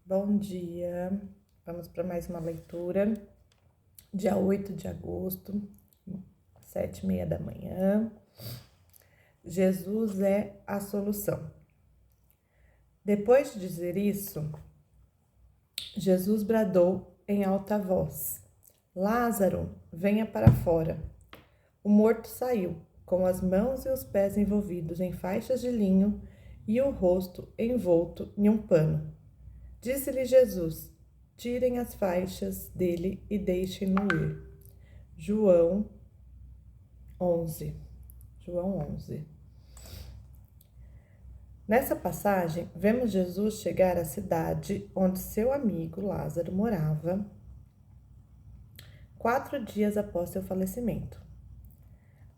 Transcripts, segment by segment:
Bom dia, vamos para mais uma leitura, dia 8 de agosto, 7h30 da manhã. Jesus é a solução. Depois de dizer isso, Jesus bradou em alta voz: Lázaro, venha para fora. O morto saiu, com as mãos e os pés envolvidos em faixas de linho e o rosto envolto em um pano. Disse-lhe Jesus: tirem as faixas dele e deixem-no ir. João 11. Nessa passagem, vemos Jesus chegar à cidade onde seu amigo Lázaro morava 4 dias após seu falecimento.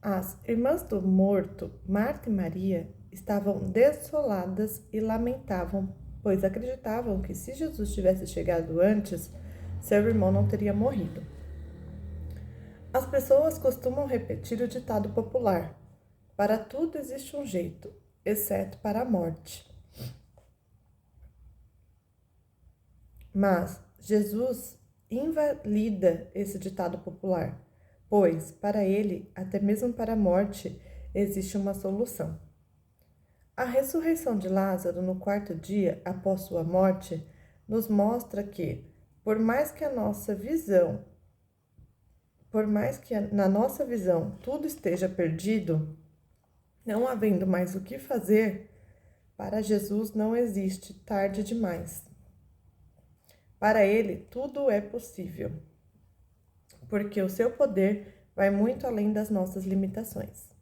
As irmãs do morto, Marta e Maria, estavam desoladas e lamentavam, pois acreditavam que se Jesus tivesse chegado antes, seu irmão não teria morrido. As pessoas costumam repetir o ditado popular: para tudo existe um jeito, exceto para a morte. Mas Jesus invalida esse ditado popular, pois, para ele, até mesmo para a morte, existe uma solução. A ressurreição de Lázaro no 4º dia após sua morte nos mostra que, por mais que na nossa visão tudo esteja perdido, não havendo mais o que fazer, para Jesus não existe tarde demais. Para ele, tudo é possível, porque o seu poder vai muito além das nossas limitações.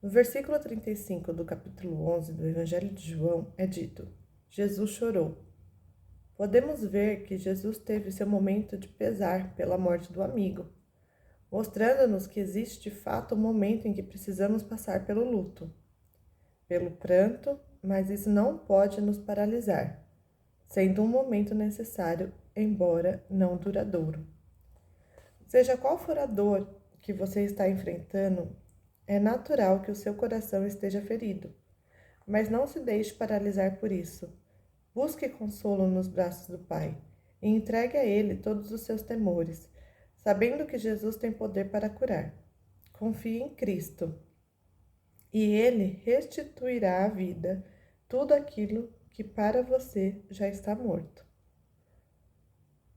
No versículo 35 do capítulo 11 do Evangelho de João é dito: Jesus chorou. Podemos ver que Jesus teve seu momento de pesar pela morte do amigo, mostrando-nos que existe de fato um momento em que precisamos passar pelo luto, pelo pranto, mas isso não pode nos paralisar, sendo um momento necessário, embora não duradouro. Seja qual for a dor que você está enfrentando, é natural que o seu coração esteja ferido, mas não se deixe paralisar por isso. Busque consolo nos braços do Pai e entregue a Ele todos os seus temores, sabendo que Jesus tem poder para curar. Confie em Cristo e Ele restituirá à vida tudo aquilo que para você já está morto.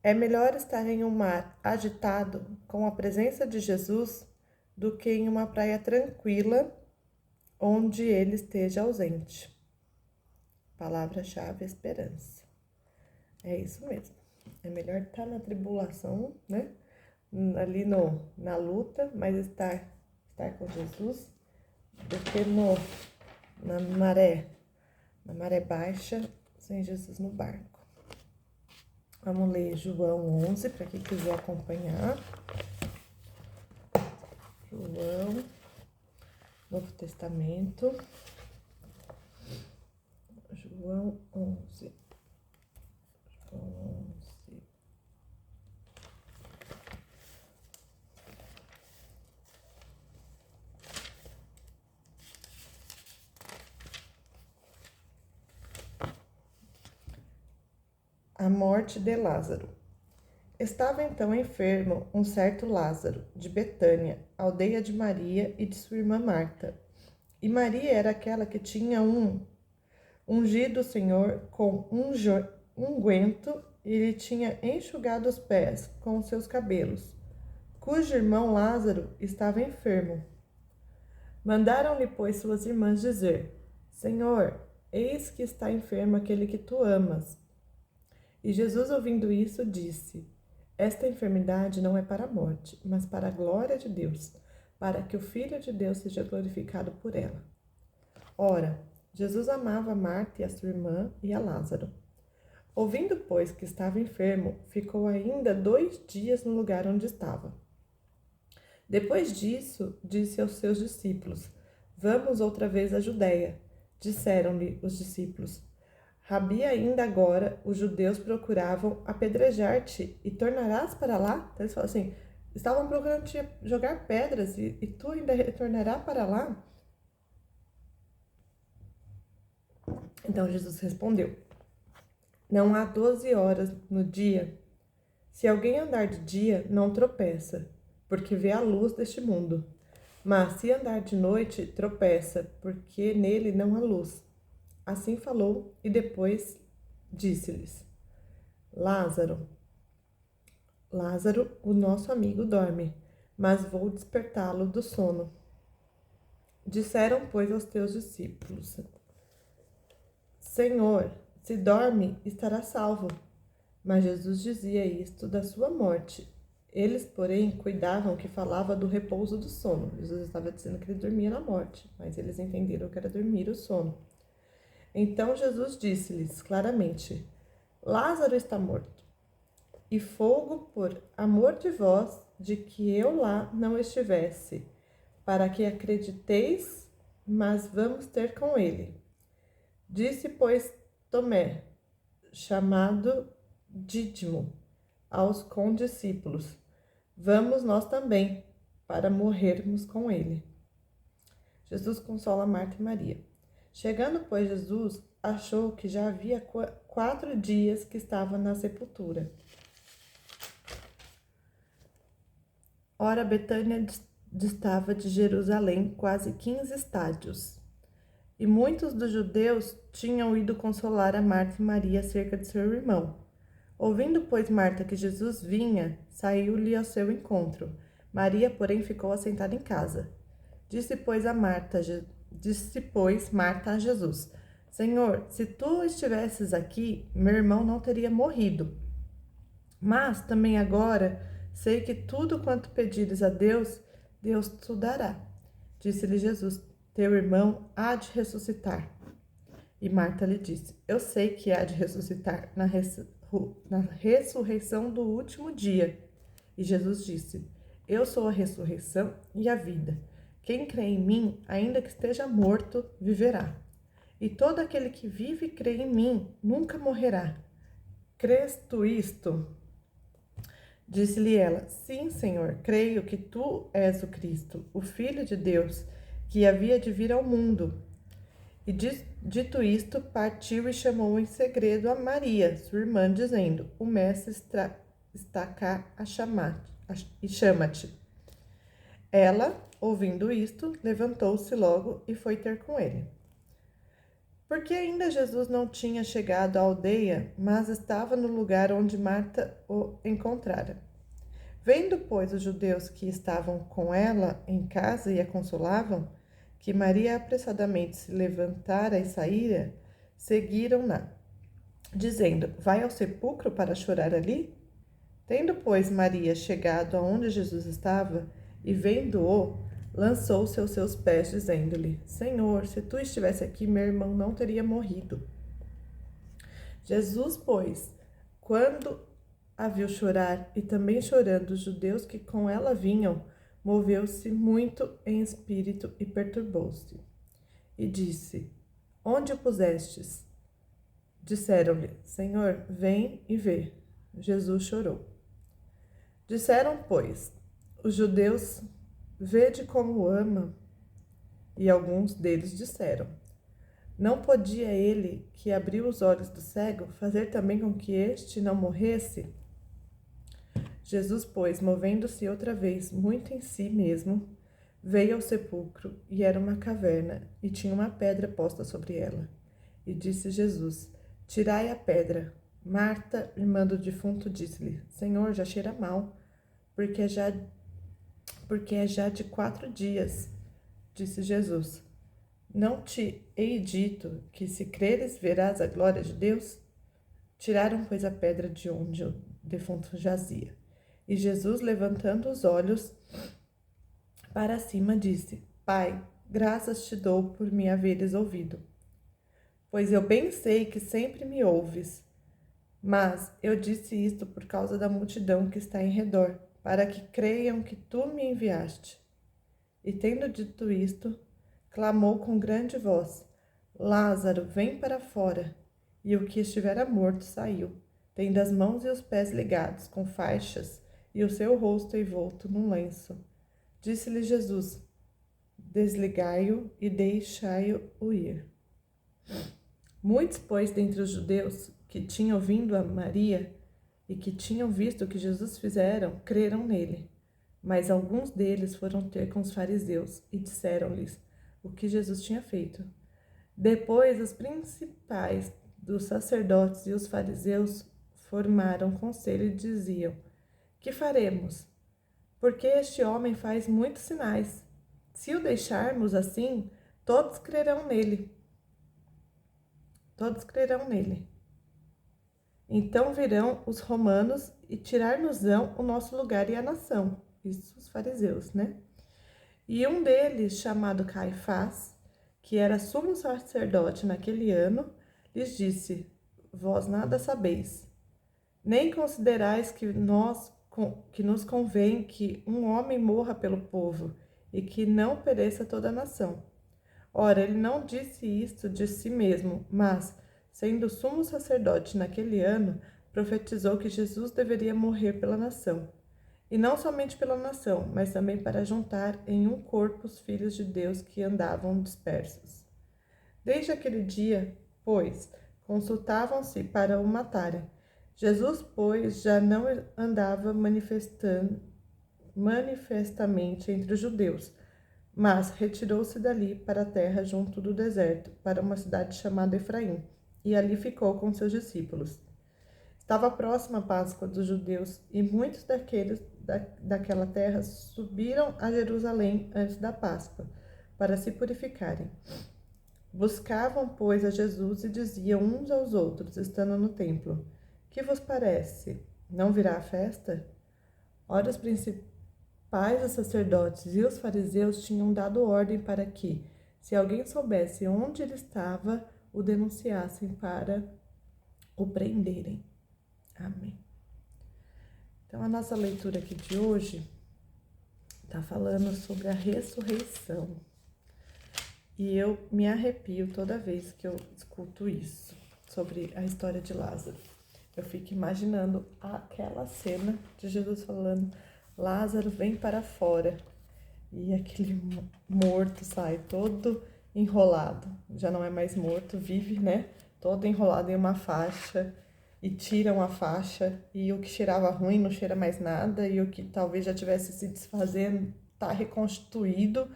É melhor estar em um mar agitado com a presença de Jesus do que em uma praia tranquila onde ele esteja ausente. Palavra-chave: esperança. É isso mesmo. É melhor estar na tribulação, né? Ali na luta, mas estar com Jesus do que na maré baixa, sem Jesus no barco. Vamos ler João 11, para quem quiser acompanhar. João, Novo Testamento. João 11. A morte de Lázaro. Estava então enfermo um certo Lázaro, de Betânia, aldeia de Maria e de sua irmã Marta. E Maria era aquela que tinha ungido o Senhor com unguento e lhe tinha enxugado os pés com os seus cabelos, cujo irmão Lázaro estava enfermo. Mandaram-lhe, pois, suas irmãs dizer: Senhor, eis que está enfermo aquele que tu amas. E Jesus, ouvindo isso, disse: esta enfermidade não é para a morte, mas para a glória de Deus, para que o Filho de Deus seja glorificado por ela. Ora, Jesus amava Marta e a sua irmã e a Lázaro. Ouvindo, pois, que estava enfermo, ficou ainda 2 dias no lugar onde estava. Depois disso, disse aos seus discípulos: vamos outra vez à Judeia. Disseram-lhe os discípulos: Rabi, ainda agora os judeus procuravam apedrejar-te e tornarás para lá? Então eles falam assim: estavam procurando te jogar pedras e tu ainda retornarás para lá? Então Jesus respondeu: Não há 12 horas no dia? Se alguém andar de dia, não tropeça, porque vê a luz deste mundo. Mas se andar de noite, tropeça, porque nele não há luz. Assim falou e depois disse-lhes: Lázaro, Lázaro, o nosso amigo dorme, mas vou despertá-lo do sono. Disseram, pois, aos teus discípulos: Senhor, se dorme, estará salvo. Mas Jesus dizia isto da sua morte. Eles, porém, cuidavam que falava do repouso do sono. Jesus estava dizendo que ele dormia na morte, mas eles entenderam que era dormir o sono. Então Jesus disse-lhes claramente: Lázaro está morto, e folgo por amor de vós de que eu lá não estivesse, para que acrediteis, mas vamos ter com ele. Disse, pois, Tomé, chamado Dídimo, aos condiscípulos: Vamos nós também, para morrermos com ele. Jesus consola Marta e Maria. Chegando, pois, Jesus achou que já havia 4 dias que estava na sepultura. Ora, Betânia distava de Jerusalém quase 15 estádios. E muitos dos judeus tinham ido consolar a Marta e Maria acerca de seu irmão. Ouvindo, pois, Marta que Jesus vinha, saiu-lhe ao seu encontro. Maria, porém, ficou assentada em casa. Disse, pois, Marta a Jesus: Senhor, se tu estivesses aqui, meu irmão não teria morrido. Mas também agora sei que tudo quanto pedires a Deus, Deus te dará. Disse-lhe Jesus: Teu irmão há de ressuscitar. E Marta lhe disse: Eu sei que há de ressuscitar na ressurreição do último dia. E Jesus disse: Eu sou a ressurreição e a vida. Quem crê em mim, ainda que esteja morto, viverá. E todo aquele que vive e crê em mim nunca morrerá. Crês tu isto? Disse-lhe ela: Sim, Senhor, creio que tu és o Cristo, o Filho de Deus, que havia de vir ao mundo. E dito isto, partiu e chamou em segredo a Maria, sua irmã, dizendo: O mestre está cá e chama-te. Ela, ouvindo isto, levantou-se logo e foi ter com ele. Porque ainda Jesus não tinha chegado à aldeia, mas estava no lugar onde Marta o encontrara. Vendo, pois, os judeus que estavam com ela em casa e a consolavam, que Maria apressadamente se levantara e saíra, seguiram-na, dizendo: Vai ao sepulcro para chorar ali? Tendo, pois, Maria chegado aonde Jesus estava, e vendo-o, lançou-se aos seus pés, dizendo-lhe: Senhor, se tu estivesse aqui, meu irmão não teria morrido. Jesus, pois, quando a viu chorar, e também chorando os judeus que com ela vinham, moveu-se muito em espírito e perturbou-se. E disse: Onde o pusestes? Disseram-lhe: Senhor, vem e vê. Jesus chorou. Disseram, pois, os judeus: Vede como o ama. E alguns deles disseram: Não podia ele, que abriu os olhos do cego, fazer também com que este não morresse? Jesus, pois, movendo-se outra vez muito em si mesmo, veio ao sepulcro, e era uma caverna, e tinha uma pedra posta sobre ela. E disse Jesus: Tirai a pedra. Marta, irmã do defunto, disse-lhe: Senhor, já cheira mal, porque é já de 4 dias. Disse Jesus: Não te hei dito que, se creres, verás a glória de Deus? Tiraram, pois, a pedra de onde o defunto jazia. E Jesus, levantando os olhos para cima, disse: Pai, graças te dou por me haveres ouvido. Pois eu bem sei que sempre me ouves. Mas eu disse isto por causa da multidão que está em redor, para que creiam que tu me enviaste. E tendo dito isto, clamou com grande voz: Lázaro, vem para fora. E o que estivera morto saiu, tendo as mãos e os pés ligados com faixas, e o seu rosto envolto num lenço. Disse-lhe Jesus: Desligai-o e deixai-o ir. Muitos, pois, dentre os judeus que tinham vindo a Maria e que tinham visto o que Jesus fizeram, creram nele. Mas alguns deles foram ter com os fariseus e disseram-lhes o que Jesus tinha feito. Depois, os principais dos sacerdotes e os fariseus formaram conselho e diziam: que faremos? Porque este homem faz muitos sinais. Se o deixarmos assim, todos crerão nele. Todos crerão nele. Então virão os romanos e tirar-nos-ão o nosso lugar e a nação. Isso os fariseus, né? E um deles, chamado Caifás, que era sumo sacerdote naquele ano, lhes disse: vós nada sabeis, nem considerais que nos convém que um homem morra pelo povo e que não pereça toda a nação. Ora, ele não disse isto de si mesmo, mas, sendo sumo sacerdote naquele ano, profetizou que Jesus deveria morrer pela nação. E não somente pela nação, mas também para juntar em um corpo os filhos de Deus que andavam dispersos. Desde aquele dia, pois, consultavam-se para o matarem. Jesus, pois, já não andava manifestamente entre os judeus, mas retirou-se dali para a terra junto do deserto, para uma cidade chamada Efraim, e ali ficou com seus discípulos. Estava próxima a Páscoa dos judeus, e muitos daquela terra subiram a Jerusalém antes da Páscoa, para se purificarem. Buscavam, pois, a Jesus e diziam uns aos outros, estando no templo: que vos parece? Não virá a festa? Ora, os principais os sacerdotes e os fariseus tinham dado ordem para que, se alguém soubesse onde ele estava, o denunciassem para o prenderem. Amém. Então, a nossa leitura aqui de hoje está falando sobre a ressurreição. E eu me arrepio toda vez que eu escuto isso, sobre a história de Lázaro. Eu fico imaginando aquela cena de Jesus falando: Lázaro, vem para fora. E aquele morto sai todo enrolado. Já não é mais morto, vive, né? Todo enrolado em uma faixa. E tiram a faixa. E o que cheirava ruim não cheira mais nada. E o que talvez já tivesse se desfazendo está reconstituído.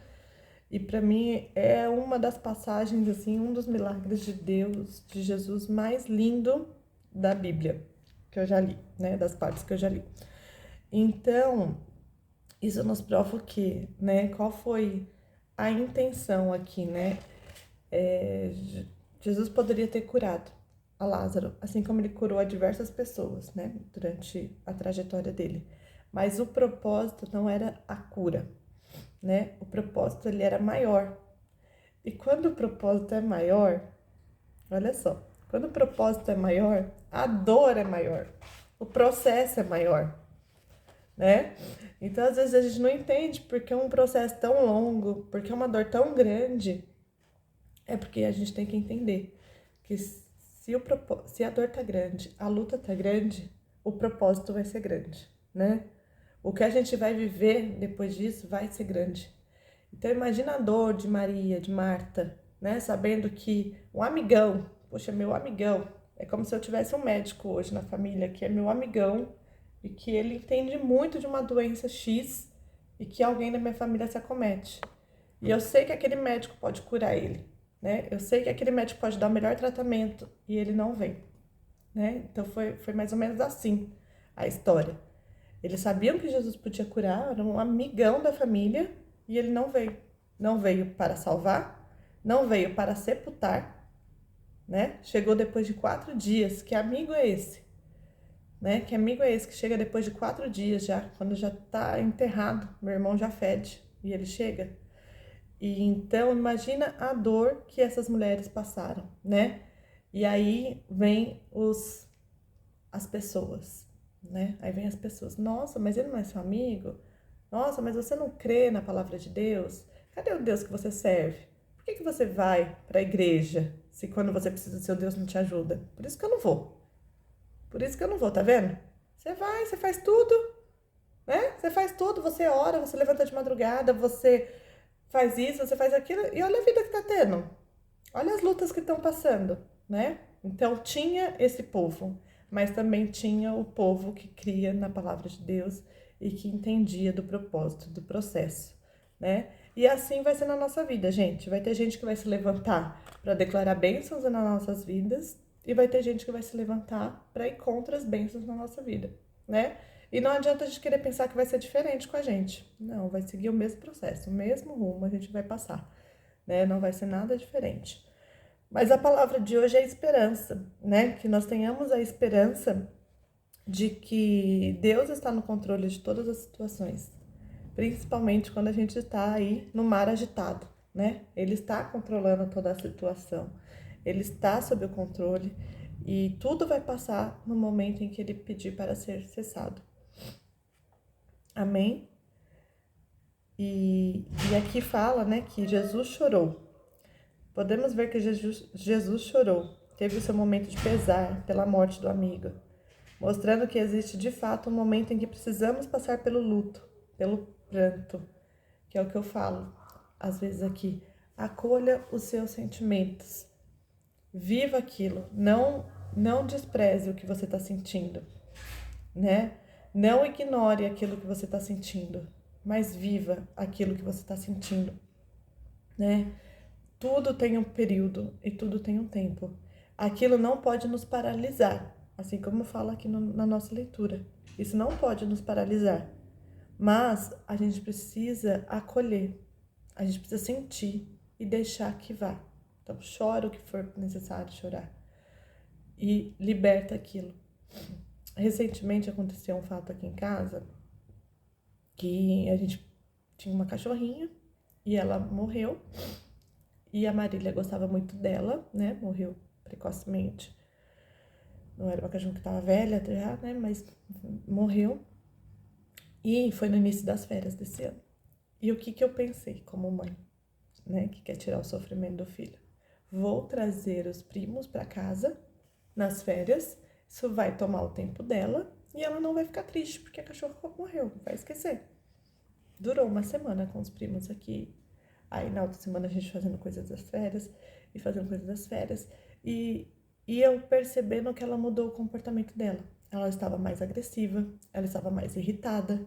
E para mim é uma das passagens, assim, um dos milagres de Deus, de Jesus mais lindo da Bíblia, que eu já li, né? Das partes que eu já li. Então, isso nos prova o quê, né? Qual foi a intenção aqui, né? Jesus poderia ter curado a Lázaro, assim como ele curou a diversas pessoas, né? Durante a trajetória dele. Mas o propósito não era a cura, né? O propósito, ele era maior. E quando o propósito é maior, olha só, quando o propósito é maior, a dor é maior, o processo é maior, né? Então, às vezes, a gente não entende porque é um processo tão longo, porque é uma dor tão grande. É porque a gente tem que entender que se a dor tá grande, a luta tá grande, o propósito vai ser grande, né? O que a gente vai viver depois disso vai ser grande. Então, imagina a dor de Maria, de Marta, né? Sabendo que um amigão, poxa, meu amigão, é como se eu tivesse um médico hoje na família, que é meu amigão, e que ele entende muito de uma doença X e que alguém da minha família se acomete. E eu sei que aquele médico pode curar ele, né? Eu sei que aquele médico pode dar o melhor tratamento e ele não vem, né? Então foi mais ou menos assim a história. Eles sabiam que Jesus podia curar, era um amigão da família e ele não veio. Não veio para salvar, não veio para sepultar, né? Chegou depois de 4 dias. Que amigo é esse? Né? Que amigo é esse que chega depois de 4 dias já, quando já tá enterrado, meu irmão já fede e ele chega? E então imagina a dor que essas mulheres passaram, né? E aí vem as pessoas, né? Aí vem as pessoas: nossa, mas ele não é seu amigo? Nossa, mas você não crê na palavra de Deus? Cadê o Deus que você serve? Por que você vai para a igreja se quando você precisa do seu Deus não te ajuda? Por isso que eu não vou. Por isso que eu não vou, tá vendo? Você vai, você faz tudo, né? Você faz tudo, você ora, você levanta de madrugada, você faz isso, você faz aquilo, e olha a vida que tá tendo. Olha as lutas que estão passando, né? Então tinha esse povo, mas também tinha o povo que cria na palavra de Deus e que entendia do propósito, do processo, né? E assim vai ser na nossa vida, gente. Vai ter gente que vai se levantar para declarar bênçãos nas nossas vidas e vai ter gente que vai se levantar para ir contra as bênçãos na nossa vida, né? E não adianta a gente querer pensar que vai ser diferente com a gente. Não, vai seguir o mesmo processo, o mesmo rumo a gente vai passar, né? Não vai ser nada diferente. Mas a palavra de hoje é esperança, né? Que nós tenhamos a esperança de que Deus está no controle de todas as situações, principalmente quando a gente está aí no mar agitado, né? Ele está controlando toda a situação, ele está sob o controle e tudo vai passar no momento em que ele pedir para ser cessado. Amém? E aqui fala, né, que Jesus chorou. Podemos ver que Jesus chorou, teve o seu momento de pesar pela morte do amigo, mostrando que existe de fato um momento em que precisamos passar pelo luto, pelo pranto, que é o que eu falo às vezes aqui. Acolha os seus sentimentos, viva aquilo, não despreze o que você está sentindo, né? Não ignore aquilo que você está sentindo, mas viva aquilo que você está sentindo, né? Tudo tem um período e tudo tem um tempo. Aquilo não pode nos paralisar, assim como fala aqui na nossa leitura. Isso não pode nos paralisar, mas a gente precisa acolher, a gente precisa sentir e deixar que vá. Então, chora o que for necessário chorar e liberta aquilo. Recentemente aconteceu um fato aqui em casa que a gente tinha uma cachorrinha e ela morreu. E a Marília gostava muito dela, né? Morreu precocemente. Não era uma cachorra que estava velha já, né? Mas morreu. E foi no início das férias desse ano. E o que eu pensei como mãe, né? Que quer tirar o sofrimento do filho. Vou trazer os primos para casa nas férias. Isso vai tomar o tempo dela e ela não vai ficar triste porque a cachorra morreu, vai esquecer. Durou uma semana com os primos aqui. Aí na outra semana a gente fazendo coisas das férias e fazendo coisas das férias. E eu percebendo que ela mudou o comportamento dela. Ela estava mais agressiva, ela estava mais irritada.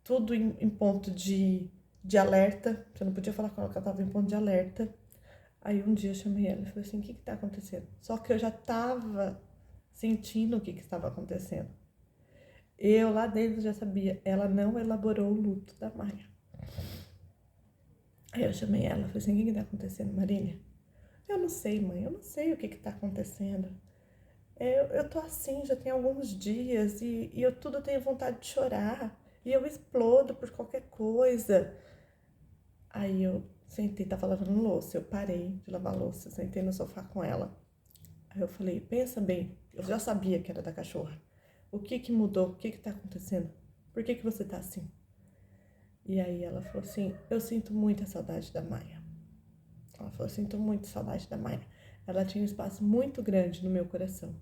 Tudo em ponto de alerta. Você não podia falar com ela que ela estava em ponto de alerta. Aí um dia eu chamei ela e falei assim, o que está acontecendo? Só que eu já estava sentindo o que estava acontecendo. Eu lá dentro já sabia, ela não elaborou o luto da Maia. Aí eu chamei ela, falei assim, o que está acontecendo, Marília? Eu não sei, mãe, eu não sei o que está acontecendo. Eu tô assim, já tem alguns dias e eu tudo tenho vontade de chorar. E eu explodo por qualquer coisa. Aí eu sentei, tava lavando louça, eu parei de lavar louça, sentei no sofá com ela. Aí eu falei, pensa bem, eu já sabia que era da cachorra. O que mudou? O que tá acontecendo? Por que você tá assim? E aí ela falou assim, eu sinto muita saudade da Maia. Ela falou, eu sinto muito saudade da Maia. Ela tinha um espaço muito grande no meu coração.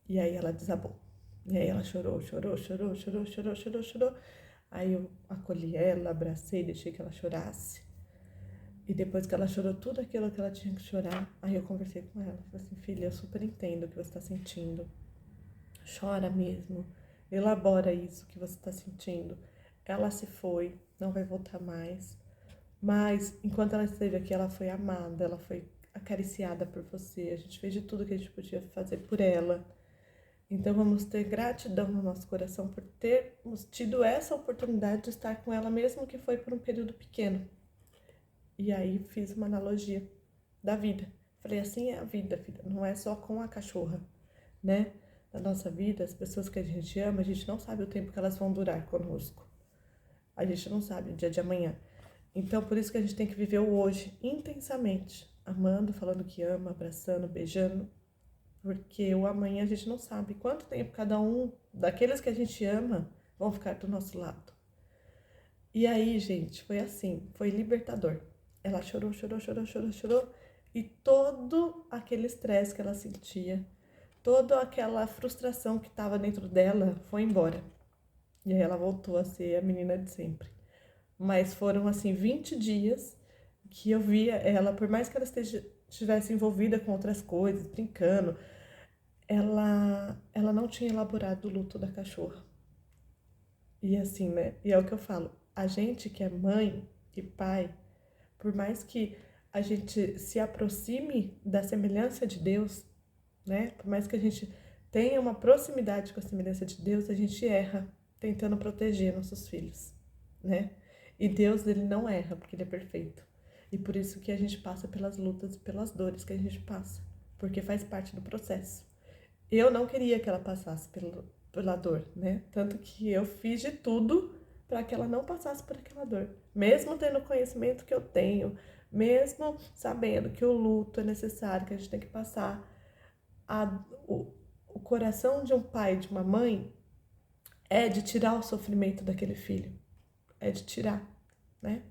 E aí ela desabou. E aí ela chorou. Aí eu acolhi ela, abracei, deixei que ela chorasse. E depois que ela chorou tudo aquilo que ela tinha que chorar, aí eu conversei com ela. Falei assim, filha, eu super entendo o que você está sentindo. Chora mesmo. Elabora isso que você está sentindo. Ela se foi, não vai voltar mais. Mas enquanto ela esteve aqui, ela foi amada, ela foi acariciada por você. A gente fez de tudo que a gente podia fazer por ela. Então vamos ter gratidão no nosso coração por termos tido essa oportunidade de estar com ela, mesmo que foi por um período pequeno. E aí fiz uma analogia da vida. Falei, assim é a vida, filha, não é só com a cachorra, né? Na nossa vida, as pessoas que a gente ama, a gente não sabe o tempo que elas vão durar conosco. A gente não sabe o dia de amanhã. Então, por isso que a gente tem que viver o hoje intensamente, amando, falando que ama, abraçando, beijando, porque o amanhã a gente não sabe quanto tempo cada um daqueles que a gente ama vão ficar do nosso lado. E aí, gente, foi assim, foi libertador. Ela chorou, e todo aquele estresse que ela sentia, toda aquela frustração que estava dentro dela foi embora. E aí ela voltou a ser a menina de sempre. Mas foram, assim, 20 dias que eu via ela, por mais que ela estivesse envolvida com outras coisas, brincando, ela não tinha elaborado o luto da cachorra. E assim, né? E é o que eu falo, a gente que é mãe e pai, por mais que a gente se aproxime da semelhança de Deus, né? Por mais que a gente tenha uma proximidade com a semelhança de Deus, a gente erra tentando proteger nossos filhos, né? E Deus, ele não erra, porque ele é perfeito. E por isso que a gente passa pelas lutas e pelas dores que a gente passa, porque faz parte do processo. Eu não queria que ela passasse pela dor, né? Tanto que eu fiz de tudo para que ela não passasse por aquela dor. Mesmo tendo o conhecimento que eu tenho, mesmo sabendo que o luto é necessário, que a gente tem que passar, o coração de um pai e de uma mãe é de tirar o sofrimento daquele filho. É de tirar, né?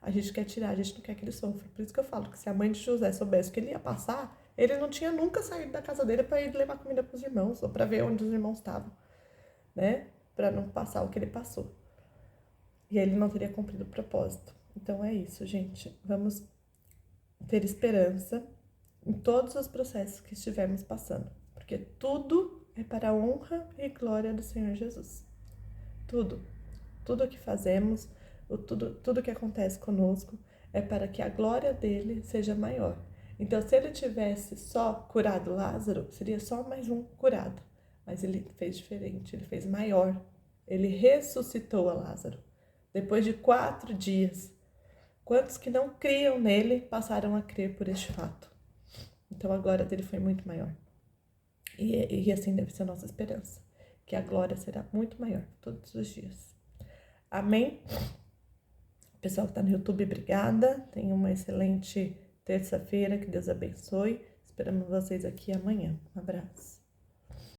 A gente quer tirar, a gente não quer que ele sofra. Por isso que eu falo que se a mãe de José soubesse o que ele ia passar, ele não tinha nunca saído da casa dele para ir levar comida para os irmãos, ou para ver onde os irmãos estavam, né? Para não passar o que ele passou. E aí ele não teria cumprido o propósito. Então é isso, gente. Vamos ter esperança em todos os processos que estivermos passando, porque tudo é para a honra e glória do Senhor Jesus. Tudo que fazemos, tudo que acontece conosco é para que a glória dele seja maior. Então, se ele tivesse só curado Lázaro, seria só mais um curado. Mas ele fez diferente, ele fez maior. Ele ressuscitou a Lázaro. Depois de 4 dias, quantos que não criam nele passaram a crer por este fato? Então, a glória dele foi muito maior. E assim deve ser a nossa esperança, que a glória será muito maior todos os dias. Amém? Pessoal que está no YouTube, obrigada. Tenha uma excelente terça-feira. Que Deus abençoe. Esperamos vocês aqui amanhã. Um abraço.